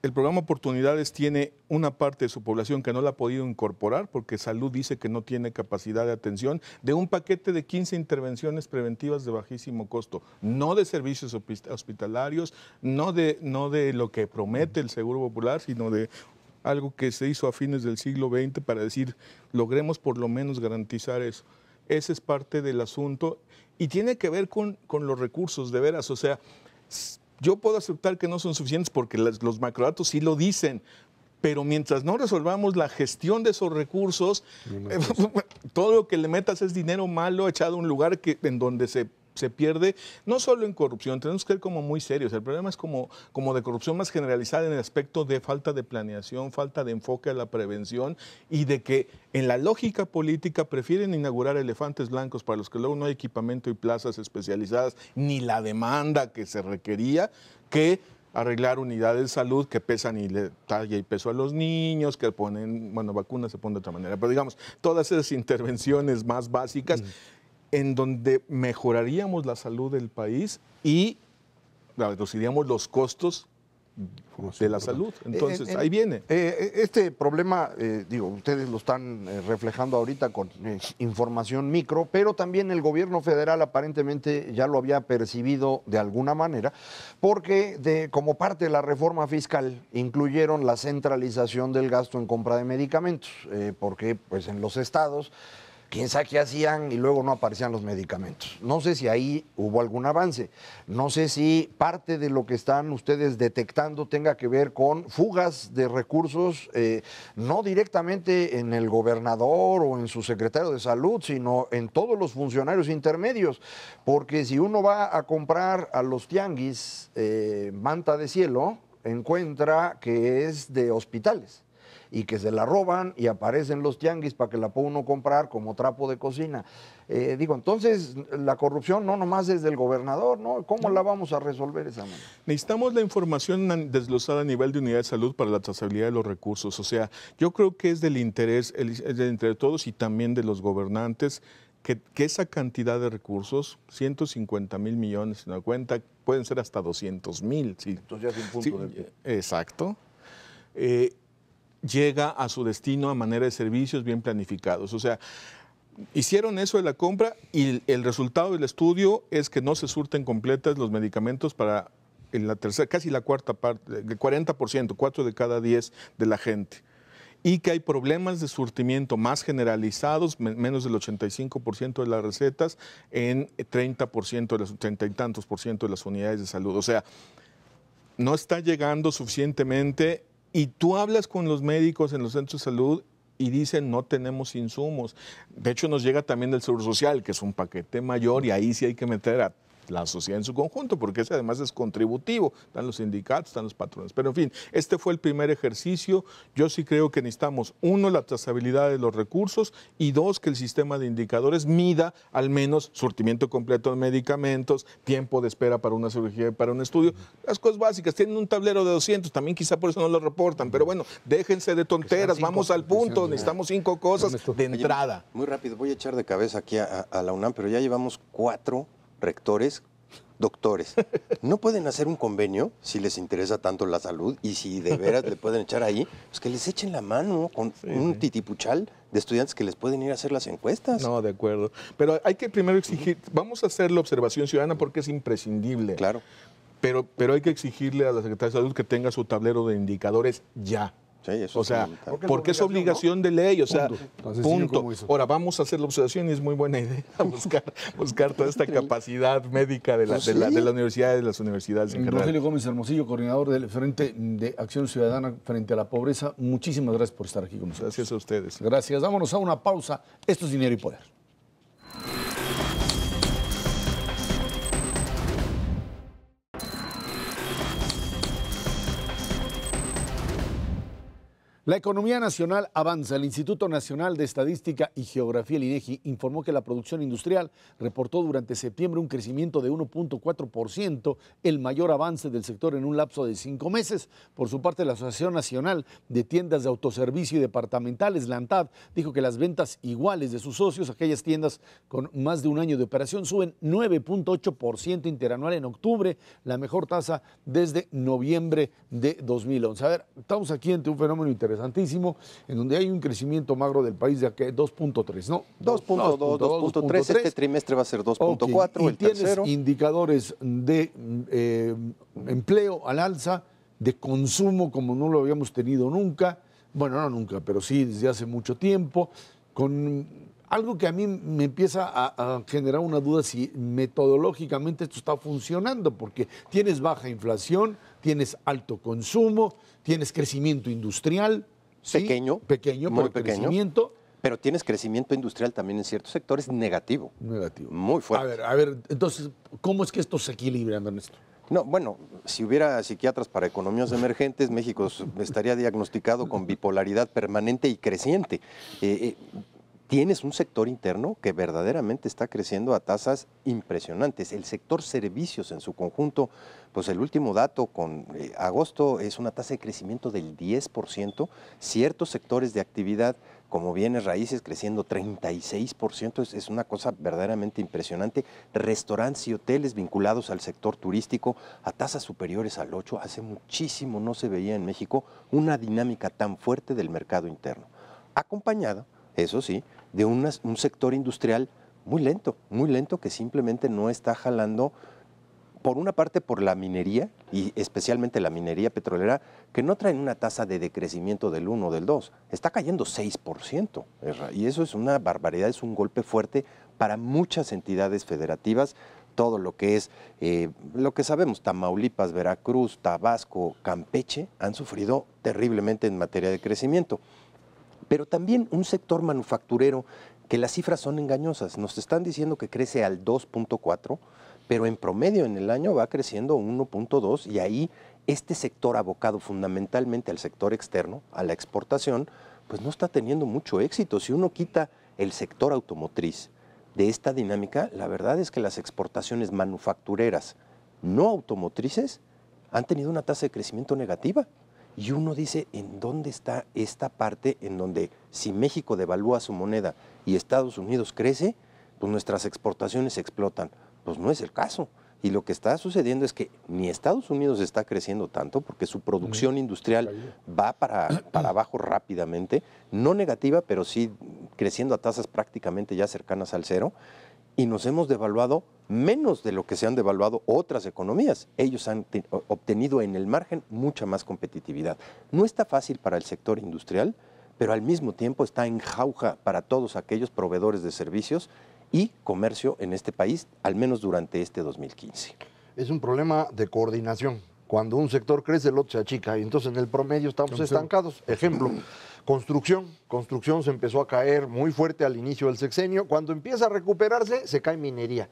El programa Oportunidades tiene una parte de su población que no la ha podido incorporar porque Salud dice que no tiene capacidad de atención de un paquete de 15 intervenciones preventivas de bajísimo costo, no de servicios hospitalarios, no de lo que promete el Seguro Popular, sino de algo que se hizo a fines del siglo XX para decir, logremos por lo menos garantizar eso. Ese es parte del asunto y tiene que ver con los recursos, de veras, o sea, yo puedo aceptar que no son suficientes porque los macrodatos sí lo dicen, pero mientras no resolvamos la gestión de esos recursos, todo lo que le metas es dinero malo echado a un lugar en donde se pierde, no solo en corrupción, tenemos que ser como muy serios. El problema es como de corrupción más generalizada en el aspecto de falta de planeación, falta de enfoque a la prevención y de que en la lógica política prefieren inaugurar elefantes blancos para los que luego no hay equipamiento y plazas especializadas, ni la demanda que se requería, que arreglar unidades de salud que pesan y le talla y peso a los niños, que ponen, vacunas se ponen de otra manera, pero digamos, todas esas intervenciones más básicas en donde mejoraríamos la salud del país y reduciríamos los costos de la salud. Entonces, ahí viene. Este problema, ustedes lo están reflejando ahorita con información micro, pero también el gobierno federal aparentemente ya lo había percibido de alguna manera, porque como parte de la reforma fiscal incluyeron la centralización del gasto en compra de medicamentos, porque pues en los estados quién sabe qué hacían y luego no aparecían los medicamentos. No sé si ahí hubo algún avance. No sé si parte de lo que están ustedes detectando tenga que ver con fugas de recursos, no directamente en el gobernador o en su secretario de salud, sino en todos los funcionarios intermedios. Porque si uno va a comprar a los tianguis manta de cielo, encuentra que es de hospitales. y que se la roban y aparecen los tianguis para que la pueda uno comprar como trapo de cocina. Entonces la corrupción no nomás es del gobernador, ¿no? ¿Cómo la vamos a resolver esa manera? Necesitamos la información desglosada a nivel de unidad de salud para la trazabilidad de los recursos. O sea, yo creo que es del interés, de todos y también de los gobernantes que esa cantidad de recursos, 150,000 millones en la cuenta, pueden ser hasta 200,000. Sí. Entonces ya es un punto de... Exacto. Llega a su destino a manera de servicios bien planificados. O sea, hicieron eso de la compra y el resultado del estudio es que no se surten completas los medicamentos para en la tercera, casi la cuarta parte, el 40%, 4 de cada 10 de la gente. Y que hay problemas de surtimiento más generalizados, menos del 85% de las recetas, en 30% de los 30 y tantos por ciento de las unidades de salud. O sea, no está llegando suficientemente y tú hablas con los médicos en los centros de salud y dicen no tenemos insumos. De hecho, nos llega también del Seguro Social, que es un paquete mayor y ahí sí hay que meter a la sociedad en su conjunto, porque ese además es contributivo, están los sindicatos, están los patrones. Pero en fin, este fue el primer ejercicio. Yo sí creo que necesitamos, uno, la trazabilidad de los recursos y dos, que el sistema de indicadores mida al menos surtimiento completo de medicamentos, tiempo de espera para una cirugía y para un estudio. Las cosas básicas, tienen un tablero de 200, también quizá por eso no lo reportan, pero bueno, déjense de tonteras, vamos al punto, necesitamos 5 cosas de entrada. Muy rápido, voy a echar de cabeza aquí a la UNAM, pero ya llevamos 4 rectores, doctores. ¿No pueden hacer un convenio si les interesa tanto la salud y si de veras le pueden echar ahí? Pues que les echen la mano con un titipuchal de estudiantes que les pueden ir a hacer las encuestas. No, de acuerdo. Pero hay que primero exigir, vamos a hacer la observación ciudadana porque es imprescindible. Claro. Pero hay que exigirle a la Secretaría de Salud que tenga su tablero de indicadores ya. Sí, eso o sea, porque es obligación de ley, o sea, punto. Ahora, vamos a hacer la observación y es muy buena idea buscar toda esta capacidad médica de la universidad y de las universidades en general. Rogelio Gómez Hermosillo, coordinador del Frente de Acción Ciudadana frente a la pobreza, muchísimas gracias por estar aquí con nosotros. Gracias a ustedes. Gracias. Vámonos a una pausa. Esto es Dinero y Poder. La economía nacional avanza. El Instituto Nacional de Estadística y Geografía, el INEGI, informó que la producción industrial reportó durante septiembre un crecimiento de 1.4%, el mayor avance del sector en un lapso de 5 meses. Por su parte, la Asociación Nacional de Tiendas de Autoservicio y Departamentales, la ANTAD, dijo que las ventas iguales de sus socios, aquellas tiendas con más de un año de operación, suben 9.8% interanual en octubre, la mejor tasa desde noviembre de 2011. A ver, estamos aquí ante un fenómeno interesantísimo, en donde hay un crecimiento magro del país de 2.3, ¿no? 2.2, 2.3, este trimestre va a ser 2.4, okay. el tercero. Tienes indicadores de empleo al alza, de consumo como no lo habíamos tenido nunca, bueno, no nunca, pero sí desde hace mucho tiempo, con algo que a mí me empieza a generar una duda si metodológicamente esto está funcionando, porque tienes baja inflación, tienes alto consumo, tienes crecimiento industrial. Pequeño, ¿sí? Pequeño, muy pero pequeño. Crecimiento. Pero tienes crecimiento industrial también en ciertos sectores negativo. Negativo. Muy fuerte. A ver, entonces, ¿cómo es que esto se equilibra, Ernesto? No, bueno, si hubiera psiquiatras para economías emergentes, México estaría diagnosticado con bipolaridad permanente y creciente. Tienes un sector interno que verdaderamente está creciendo a tasas impresionantes. El sector servicios en su conjunto, pues el último dato con agosto es una tasa de crecimiento del 10%. Ciertos sectores de actividad como bienes raíces creciendo 36%, es una cosa verdaderamente impresionante. Restaurantes y hoteles vinculados al sector turístico a tasas superiores al 8%. Hace muchísimo no se veía en México una dinámica tan fuerte del mercado interno, acompañada, eso sí, de un sector industrial muy lento, que simplemente no está jalando, por una parte por la minería, y especialmente la minería petrolera, que no traen una tasa de decrecimiento del 1 o del 2, está cayendo 6%, y eso es una barbaridad, es un golpe fuerte para muchas entidades federativas. Todo lo que es, lo que sabemos, Tamaulipas, Veracruz, Tabasco, Campeche, han sufrido terriblemente en materia de crecimiento. Pero también un sector manufacturero que las cifras son engañosas. Nos están diciendo que crece al 2.4, pero en promedio en el año va creciendo 1.2 y ahí este sector abocado fundamentalmente al sector externo, a la exportación, pues no está teniendo mucho éxito. Si uno quita el sector automotriz de esta dinámica, la verdad es que las exportaciones manufactureras no automotrices han tenido una tasa de crecimiento negativa. Y uno dice, ¿en dónde está esta parte en donde si México devalúa su moneda y Estados Unidos crece, pues nuestras exportaciones explotan? Pues no es el caso. Y lo que está sucediendo es que ni Estados Unidos está creciendo tanto porque su producción industrial va para abajo rápidamente, no negativa, pero sí creciendo a tasas prácticamente ya cercanas al cero, y nos hemos devaluado menos de lo que se han devaluado otras economías. Ellos han obtenido en el margen mucha más competitividad. No está fácil para el sector industrial, pero al mismo tiempo está en jauja para todos aquellos proveedores de servicios y comercio en este país, al menos durante este 2015. Es un problema de coordinación. Cuando un sector crece, el otro se achica y entonces en el promedio estamos estancados. Ejemplo, construcción. Construcción se empezó a caer muy fuerte al inicio del sexenio. Cuando empieza a recuperarse, se cae minería.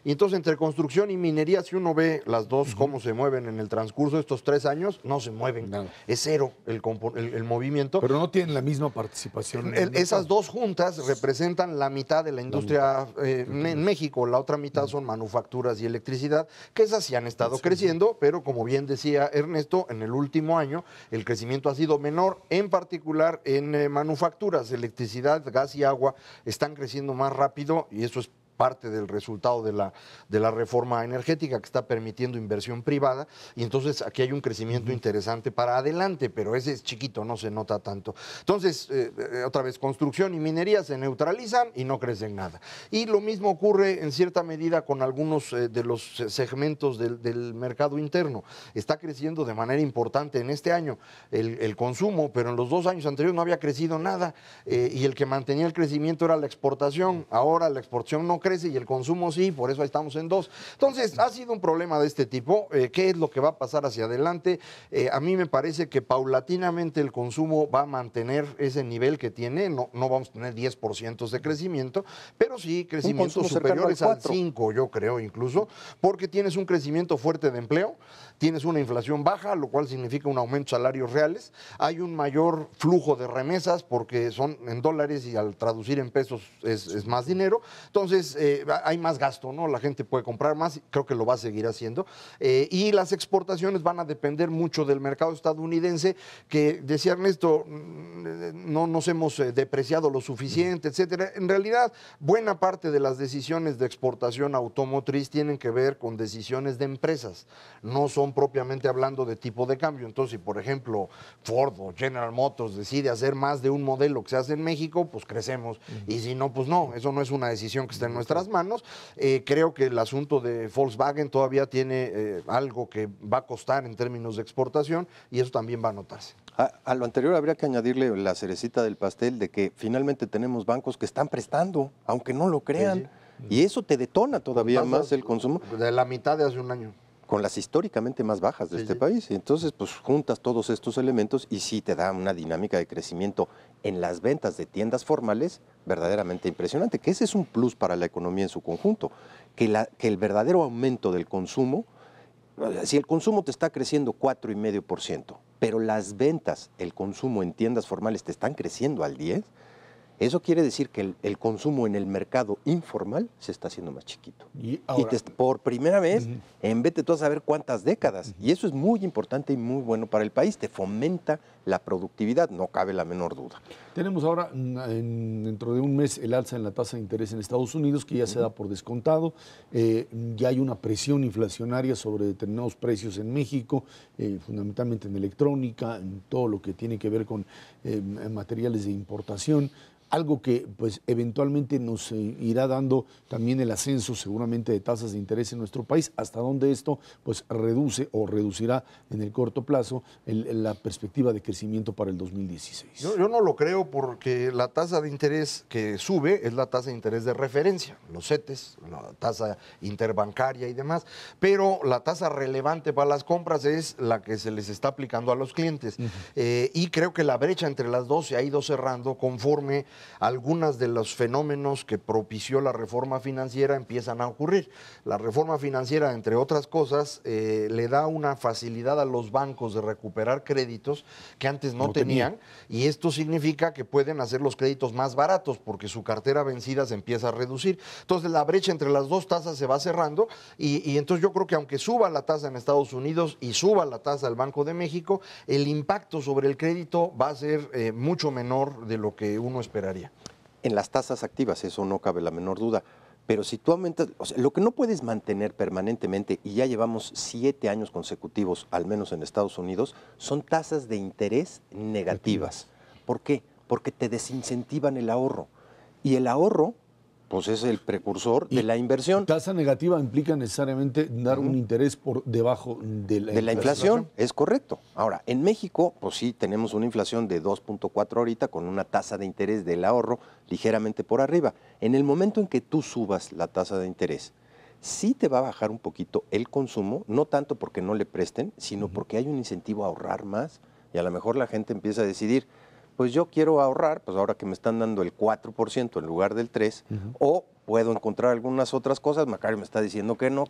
Y entonces entre construcción y minería, si uno ve las dos cómo se mueven en el transcurso de estos 3 años, no se mueven. Nada. Es cero el movimiento. Pero no tienen la misma participación. Esas dos juntas representan la mitad de la industria en México. La otra mitad son manufacturas y electricidad, que esas sí han estado creciendo, pero como bien decía Ernesto, en el último año el crecimiento ha sido menor, en particular en manufacturas, electricidad, gas y agua están creciendo más rápido y eso es parte del resultado de la reforma energética que está permitiendo inversión privada y entonces aquí hay un crecimiento interesante para adelante, pero ese es chiquito, no se nota tanto. Entonces, otra vez, construcción y minería se neutralizan y no crecen nada. Y lo mismo ocurre en cierta medida con algunos de los segmentos del mercado interno. Está creciendo de manera importante en este año el consumo, pero en los 2 años anteriores no había crecido nada y el que mantenía el crecimiento era la exportación. Ahora la exportación no crece y el consumo sí, por eso ahí estamos en 2. Entonces, ha sido un problema de este tipo. ¿Qué es lo que va a pasar hacia adelante? A mí me parece que paulatinamente el consumo va a mantener ese nivel que tiene. No vamos a tener 10% de crecimiento, pero sí crecimientos superiores al 5, yo creo incluso, porque tienes un crecimiento fuerte de empleo, tienes una inflación baja, lo cual significa un aumento de salarios reales, hay un mayor flujo de remesas porque son en dólares y al traducir en pesos es más dinero. Entonces, hay más gasto, ¿no? La gente puede comprar más, creo que lo va a seguir haciendo. Y las exportaciones van a depender mucho del mercado estadounidense, que decía Ernesto, no nos hemos depreciado lo suficiente, etcétera. En realidad, buena parte de las decisiones de exportación automotriz tienen que ver con decisiones de empresas, no son propiamente hablando de tipo de cambio. Entonces, si por ejemplo Ford o General Motors decide hacer más de un modelo que se hace en México, pues crecemos. Y si no, pues no, eso no es una decisión que está en nuestras manos. Creo que el asunto de Volkswagen todavía tiene algo que va a costar en términos de exportación y eso también va a notarse. A lo anterior habría que añadirle la cerecita del pastel de que finalmente tenemos bancos que están prestando, aunque no lo crean, sí. Y eso te detona todavía más el consumo. De la mitad de hace un año. Con las históricamente más bajas de este país. Entonces, pues juntas todos estos elementos y sí te da una dinámica de crecimiento en las ventas de tiendas formales verdaderamente impresionante, que ese es un plus para la economía en su conjunto, que el verdadero aumento del consumo, si el consumo te está creciendo 4,5%, pero las ventas, el consumo en tiendas formales te están creciendo al 10%, eso quiere decir que el consumo en el mercado informal se está haciendo más chiquito. Y por primera vez, en vez de tú saber cuántas décadas. Y eso es muy importante y muy bueno para el país. Te fomenta la productividad, no cabe la menor duda. Tenemos ahora, dentro de un mes, el alza en la tasa de interés en Estados Unidos, que ya se da por descontado. Ya hay una presión inflacionaria sobre determinados precios en México, fundamentalmente en electrónica, en todo lo que tiene que ver con materiales de importación. Algo que pues eventualmente nos irá dando también el ascenso seguramente de tasas de interés en nuestro país, hasta donde esto pues reduce o reducirá en el corto plazo la perspectiva de crecimiento para el 2016. Yo no lo creo porque la tasa de interés que sube es la tasa de interés de referencia, los CETES, la tasa interbancaria y demás, pero la tasa relevante para las compras es la que se les está aplicando a los clientes. Y creo que la brecha entre las dos se ha ido cerrando conforme algunas de los fenómenos que propició la reforma financiera empiezan a ocurrir. La reforma financiera, entre otras cosas, le da una facilidad a los bancos de recuperar créditos que antes no tenían, y esto significa que pueden hacer los créditos más baratos porque su cartera vencida se empieza a reducir. Entonces la brecha entre las dos tasas se va cerrando y entonces yo creo que aunque suba la tasa en Estados Unidos y suba la tasa del Banco de México, el impacto sobre el crédito va a ser mucho menor de lo que uno esperaría. En las tasas activas, eso no cabe la menor duda. Pero si tú aumentas, o sea, lo que no puedes mantener permanentemente, y ya llevamos 7 años consecutivos, al menos en Estados Unidos, son tasas de interés negativas. ¿Por qué? Porque te desincentivan el ahorro. Y el ahorro, pues es el precursor de la inversión. Tasa negativa implica necesariamente dar un interés por debajo de la inflación. Es correcto. Ahora, en México, pues sí, tenemos una inflación de 2.4 ahorita con una tasa de interés del ahorro ligeramente por arriba. En el momento en que tú subas la tasa de interés, sí te va a bajar un poquito el consumo, no tanto porque no le presten, sino porque hay un incentivo a ahorrar más y a lo mejor la gente empieza a decidir, pues yo quiero ahorrar, pues ahora que me están dando el 4% en lugar del 3%, o puedo encontrar algunas otras cosas. Macario me está diciendo que no.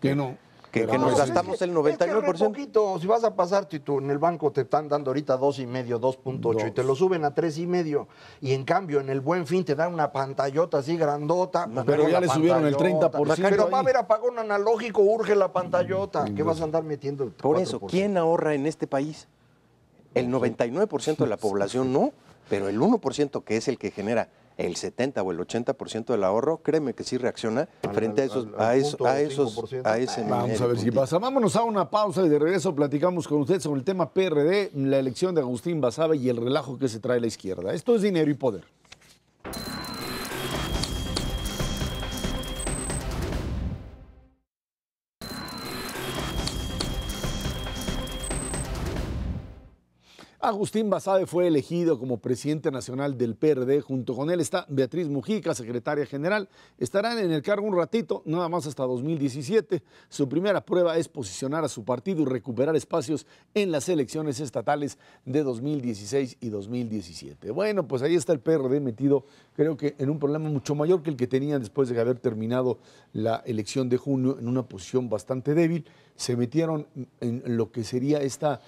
Que nos gastamos el 99%. Es poquito, si vas a pasar, Tito, en el banco te están dando ahorita 2.5, 2.8 y te lo suben a 3.5, y en cambio en el Buen Fin te dan una pantallota así grandota. Pero ya le subieron el 30%. Pero va a haber apagón analógico, urge la pantallota. ¿Qué vas a andar metiendo el 4%? Por eso, ¿quién ahorra en este país? El 99% de la población no, pero el 1% que es el que genera el 70 o el 80% del ahorro, créeme que sí reacciona frente a ese Vamos a ver si pasa. Vámonos a una pausa y de regreso platicamos con usted sobre el tema PRD, la elección de Agustín Basabe y el relajo que se trae la izquierda. Esto es Dinero y Poder. Agustín Basabe fue elegido como presidente nacional del PRD. Junto con él está Beatriz Mujica, secretaria general. Estarán en el cargo un ratito, nada más hasta 2017. Su primera prueba es posicionar a su partido y recuperar espacios en las elecciones estatales de 2016 y 2017. Bueno, pues ahí está el PRD metido, creo que en un problema mucho mayor que el que tenían después de haber terminado la elección de junio, en una posición bastante débil. Se metieron en lo que sería esta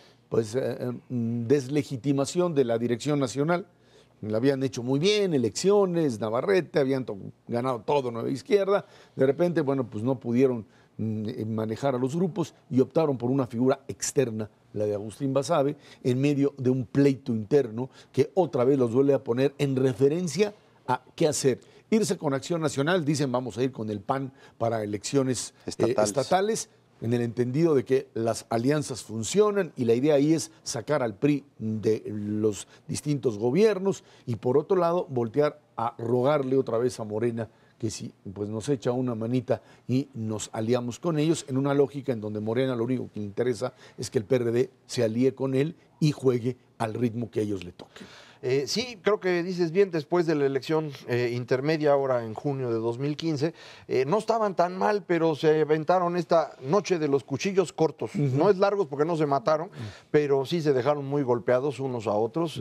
deslegitimación de la dirección nacional. La habían hecho muy bien, elecciones, Navarrete, habían ganado todo Nueva Izquierda. De repente, bueno, pues no pudieron manejar a los grupos y optaron por una figura externa, la de Agustín Basabe, en medio de un pleito interno que otra vez los vuelve a poner en referencia a qué hacer. Irse con Acción Nacional, dicen vamos a ir con el PAN para elecciones estatales, en el entendido de que las alianzas funcionan y la idea ahí es sacar al PRI de los distintos gobiernos y por otro lado voltear a rogarle otra vez a Morena que si pues nos echa una manita y nos aliamos con ellos en una lógica en donde Morena lo único que le interesa es que el PRD se alíe con él y juegue al ritmo que a ellos le toque. Sí, creo que dices bien, después de la elección intermedia ahora en junio de 2015, no estaban tan mal, pero se aventaron esta noche de los cuchillos cortos. No es largos porque no se mataron, pero sí se dejaron muy golpeados unos a otros.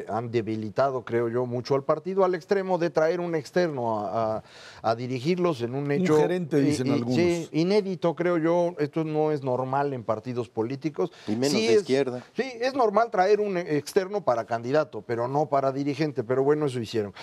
Han debilitado, creo yo, mucho al partido, al extremo de traer un externo a dirigirlos en un hecho... Un gerente, dicen algunos. Sí, inédito, creo yo. Esto no es normal en partidos políticos. Y menos de izquierda. Sí, es normal traer un externo para candidato, pero no para dirigente, pero bueno, eso hicieron.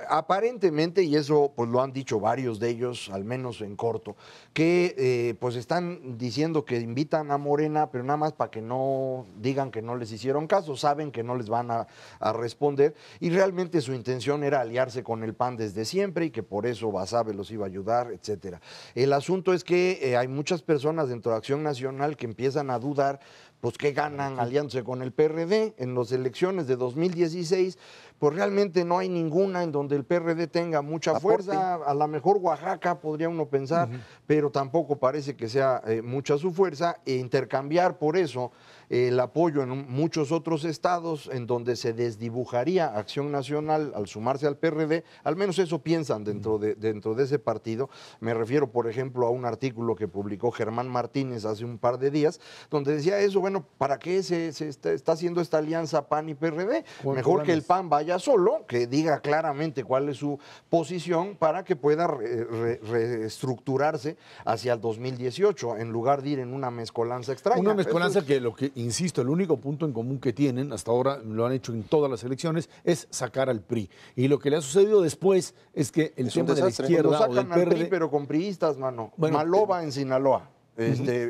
Aparentemente, y eso pues lo han dicho varios de ellos, al menos en corto, que pues están diciendo que invitan a Morena, pero nada más para que no digan que no les hicieron caso, saben que no les van a responder, y realmente su intención era aliarse con el PAN desde siempre y que por eso Basabe los iba a ayudar, etcétera. El asunto es que hay muchas personas dentro de Acción Nacional que empiezan a dudar, pues que ganan aliándose con el PRD. En las elecciones de 2016, pues realmente no hay ninguna en donde el PRD tenga mucha fuerza. A lo mejor Oaxaca podría uno pensar, pero tampoco parece que sea mucha su fuerza, e intercambiar por eso el apoyo en muchos otros estados en donde se desdibujaría Acción Nacional al sumarse al PRD, al menos eso piensan dentro de ese partido. Me refiero, por ejemplo, a un artículo que publicó Germán Martínez hace un par de días, donde decía eso, bueno, bueno, ¿para qué se está haciendo esta alianza PAN y PRD? Mejor que el planes? PAN vaya solo, que diga claramente cuál es su posición para que pueda reestructurarse hacia el 2018, en lugar de ir en una mezcolanza extraña. Una mezcolanza que insisto, el único punto en común que tienen, hasta ahora lo han hecho en todas las elecciones, es sacar al PRI. Y lo que le ha sucedido después es que el tema de la izquierda lo o del sacan al PRI, PRD... pero con priistas, mano. Bueno, Maloba en Sinaloa.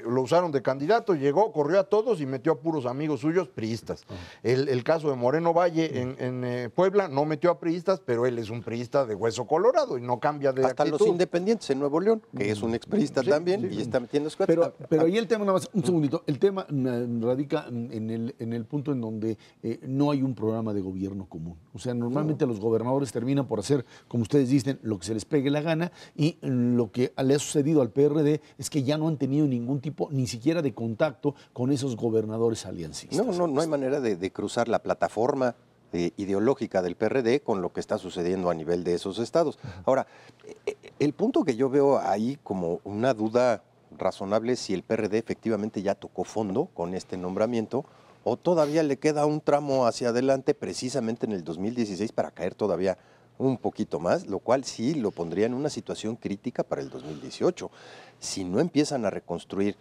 Lo usaron de candidato, llegó, corrió a todos y metió a puros amigos suyos priistas. El caso de Moreno Valle en Puebla no metió a priistas, pero él es un priista de hueso colorado y no cambia de Hasta actitud. los independientes en Nuevo León, que es un expriista también y está metiendo escuetas. Pero ahí el tema, nada más, un segundito, el tema radica en el punto en donde no hay un programa de gobierno común. O sea, normalmente los gobernadores terminan por hacer, como ustedes dicen, lo que se les pegue la gana, y lo que le ha sucedido al PRD es que ya no han tenido ningún tipo, ni siquiera de contacto con esos gobernadores aliancistas. No hay manera de cruzar la plataforma ideológica del PRD con lo que está sucediendo a nivel de esos estados. Ahora, el punto que yo veo ahí como una duda razonable es si el PRD efectivamente ya tocó fondo con este nombramiento o todavía le queda un tramo hacia adelante precisamente en el 2016 para caer todavía un poquito más, lo cual sí lo pondría en una situación crítica para el 2018. Si no empiezan a reconstruir,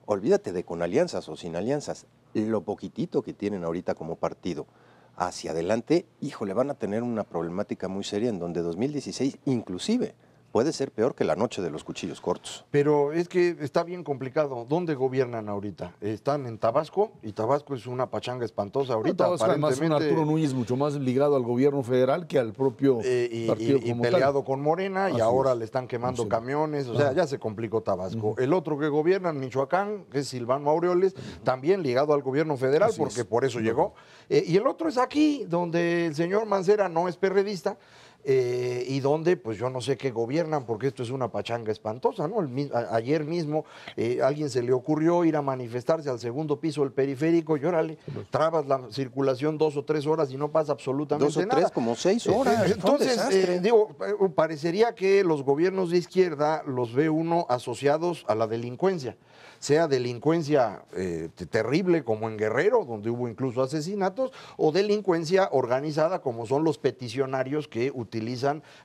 olvídate de con alianzas o sin alianzas, lo poquitito que tienen ahorita como partido hacia adelante, híjole, van a tener una problemática muy seria en donde 2016 inclusive puede ser peor que la noche de los cuchillos cortos. Pero es que está bien complicado. ¿Dónde gobiernan ahorita? Están en Tabasco, y Tabasco es una pachanga espantosa ahorita. Tabasco, además, un Arturo Núñez mucho más ligado al gobierno federal que al propio partido y como peleado tal. con Morena, y Así ahora es. le están quemando Sí. camiones. O sea, ya se complicó Tabasco. El otro que gobierna en Michoacán, que es Silvano Aureoles, también ligado al gobierno federal, Así porque es. por eso llegó. Y el otro es aquí, donde el señor Mancera no es perredista. Y donde, pues yo no sé qué gobiernan, porque esto es una pachanga espantosa, ¿no? Ayer mismo alguien se le ocurrió ir a manifestarse al segundo piso del periférico y órale, trabas la circulación 2 o 3 horas y no pasa absolutamente 2 o 3, nada. como 6 horas. Entonces, parecería que los gobiernos de izquierda los ve uno asociados a la delincuencia, sea delincuencia terrible como en Guerrero, donde hubo incluso asesinatos, o delincuencia organizada como son los peticionarios que utilizan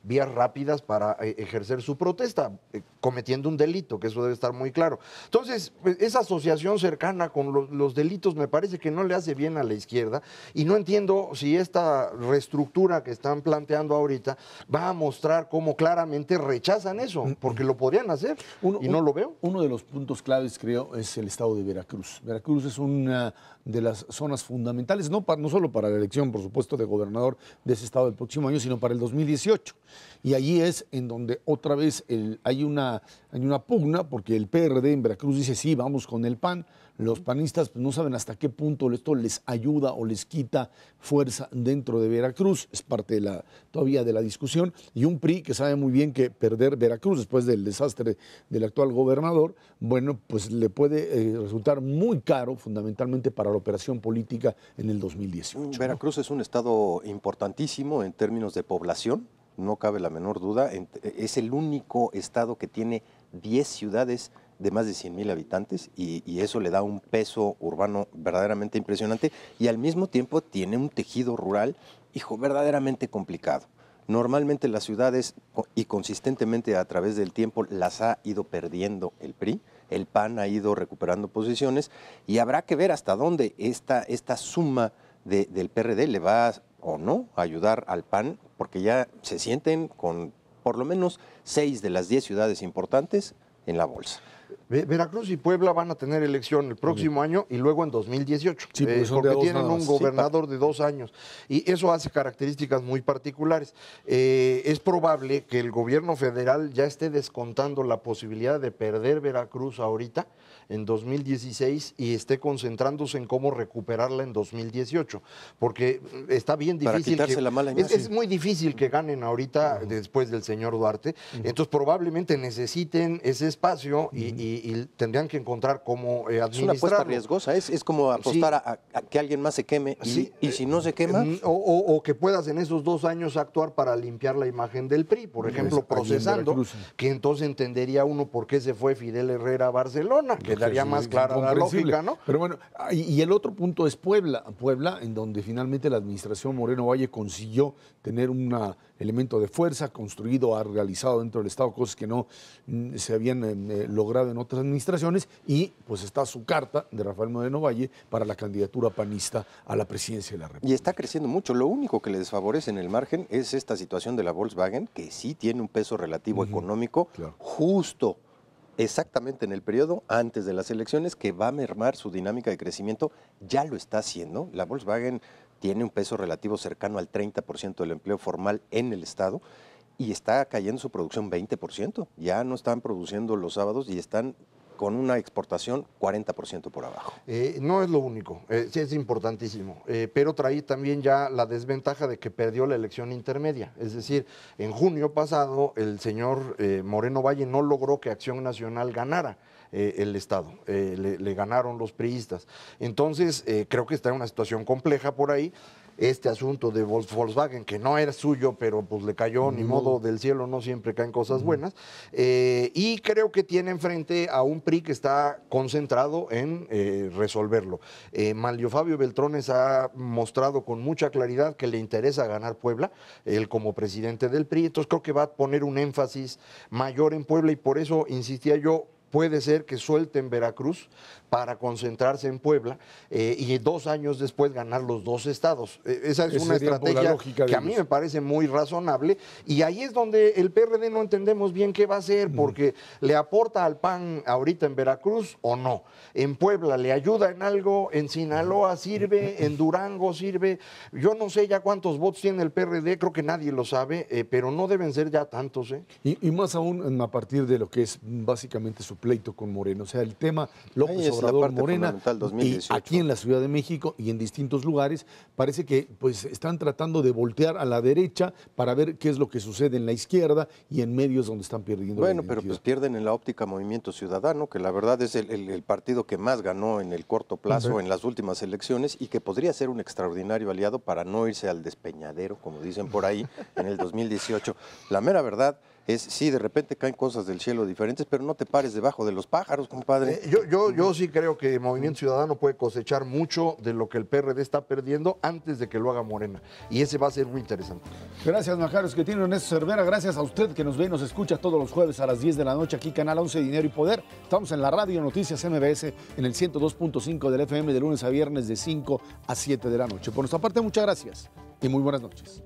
vías rápidas para ejercer su protesta, cometiendo un delito, que eso debe estar muy claro. Entonces, esa asociación cercana con los delitos me parece que no le hace bien a la izquierda, y no entiendo si esta reestructura que están planteando ahorita va a mostrar cómo claramente rechazan eso, porque lo podrían hacer y no lo veo. Uno de los puntos claves, creo, es el estado de Veracruz. Veracruz es una de las zonas fundamentales, no solo para la elección, por supuesto, de gobernador de ese estado del próximo año, sino para el 2018. Y allí es en donde otra vez hay una pugna, porque el PRD en Veracruz dice, sí, vamos con el PAN. Los panistas pues, no saben hasta qué punto esto les ayuda o les quita fuerza dentro de Veracruz. Es parte todavía de la discusión. Y un PRI que sabe muy bien que perder Veracruz después del desastre del actual gobernador, bueno, pues le puede resultar muy caro, fundamentalmente para la operación política en el 2018. Veracruz es un estado importantísimo en términos de población, no cabe la menor duda. Es el único estado que tiene 10 ciudades de más de 100,000 habitantes y eso le da un peso urbano verdaderamente impresionante, y al mismo tiempo tiene un tejido rural, verdaderamente complicado. Normalmente las ciudades, y consistentemente a través del tiempo, las ha ido perdiendo el PRI, el PAN ha ido recuperando posiciones, y habrá que ver hasta dónde esta suma del PRD le va o no a ayudar al PAN, porque ya se sienten con por lo menos 6 de las 10 ciudades importantes en la bolsa. Veracruz y Puebla van a tener elección el próximo año y luego en 2018, Sí, porque tienen un gobernador de 2 años, y eso hace características muy particulares. Es probable que el gobierno federal ya esté descontando la posibilidad de perder Veracruz ahorita en 2016 y esté concentrándose en cómo recuperarla en 2018, porque está bien difícil. Para quitarse la mala imagen. Es muy difícil que ganen ahorita después del señor Duarte, entonces probablemente necesiten ese espacio y y tendrían que encontrar cómo administrarlo. Es una apuesta riesgosa, es como apostar a que alguien más se queme y si no se quema... O que puedas en esos 2 años actuar para limpiar la imagen del PRI, por ejemplo, procesando, que entonces entendería uno por qué se fue Fidel Herrera a Barcelona, quedaría más clara la lógica, ¿no? Pero bueno, y el otro punto es Puebla, en donde finalmente la administración Moreno Valle consiguió tener un elemento de fuerza construido, ha realizado dentro del Estado cosas que no se habían logrado en otras administraciones, y pues está su carta de Rafael Moreno Valle para la candidatura panista a la presidencia de la República. Y está creciendo mucho. Lo único que le desfavorece en el margen es esta situación de la Volkswagen, que sí tiene un peso relativo económico, justo exactamente en el periodo antes de las elecciones, que va a mermar su dinámica de crecimiento. Ya lo está haciendo. La Volkswagen tiene un peso relativo cercano al 30% del empleo formal en el Estado y está cayendo su producción 20%. Ya no están produciendo los sábados y están con una exportación 40% por abajo. No es lo único, sí es importantísimo, pero trae también ya la desventaja de que perdió la elección intermedia. Es decir, en junio pasado el señor Moreno Valle no logró que Acción Nacional ganara el Estado, le ganaron los priistas. Entonces, creo que está en una situación compleja por ahí. Este asunto de Volkswagen, que no era suyo, pero pues le cayó, ni modo, del cielo no siempre caen cosas buenas, y creo que tiene enfrente a un PRI que está concentrado en resolverlo. Manlio Fabio Beltrones ha mostrado con mucha claridad que le interesa ganar Puebla, él como presidente del PRI, entonces creo que va a poner un énfasis mayor en Puebla, y por eso insistía yo, puede ser que suelten Veracruz para concentrarse en Puebla y 2 años después ganar los 2 estados. Esa es una estrategia que a mí me parece muy razonable, y ahí es donde el PRD no entendemos bien qué va a hacer, porque le aporta al PAN ahorita en Veracruz o no. En Puebla le ayuda en algo, en Sinaloa sirve, en Durango sirve. Yo no sé ya cuántos votos tiene el PRD, creo que nadie lo sabe, pero no deben ser ya tantos. Y más aún a partir de lo que es básicamente su pleito con Moreno. O sea, el tema López Obrador Morena, y aquí en la Ciudad de México y en distintos lugares, parece que pues están tratando de voltear a la derecha para ver qué es lo que sucede en la izquierda, y en medios donde están perdiendo. Bueno, pero pues pierden en la óptica Movimiento Ciudadano, que la verdad es el partido que más ganó en el corto plazo en las últimas elecciones, y que podría ser un extraordinario aliado para no irse al despeñadero, como dicen por ahí, en el 2018. La mera verdad es, sí, de repente caen cosas del cielo diferentes, pero no te pares debajo de los pájaros, compadre. Yo sí creo que Movimiento Ciudadano puede cosechar mucho de lo que el PRD está perdiendo antes de que lo haga Morena, y ese va a ser muy interesante. Gracias, Majaros, que tiene Ernesto Cervera. Gracias a usted que nos ve y nos escucha todos los jueves a las 10 de la noche aquí, Canal 11, Dinero y Poder. Estamos en la radio Noticias MBS en el 102.5 del FM de lunes a viernes de 5 a 7 de la noche. Por nuestra parte, muchas gracias y muy buenas noches.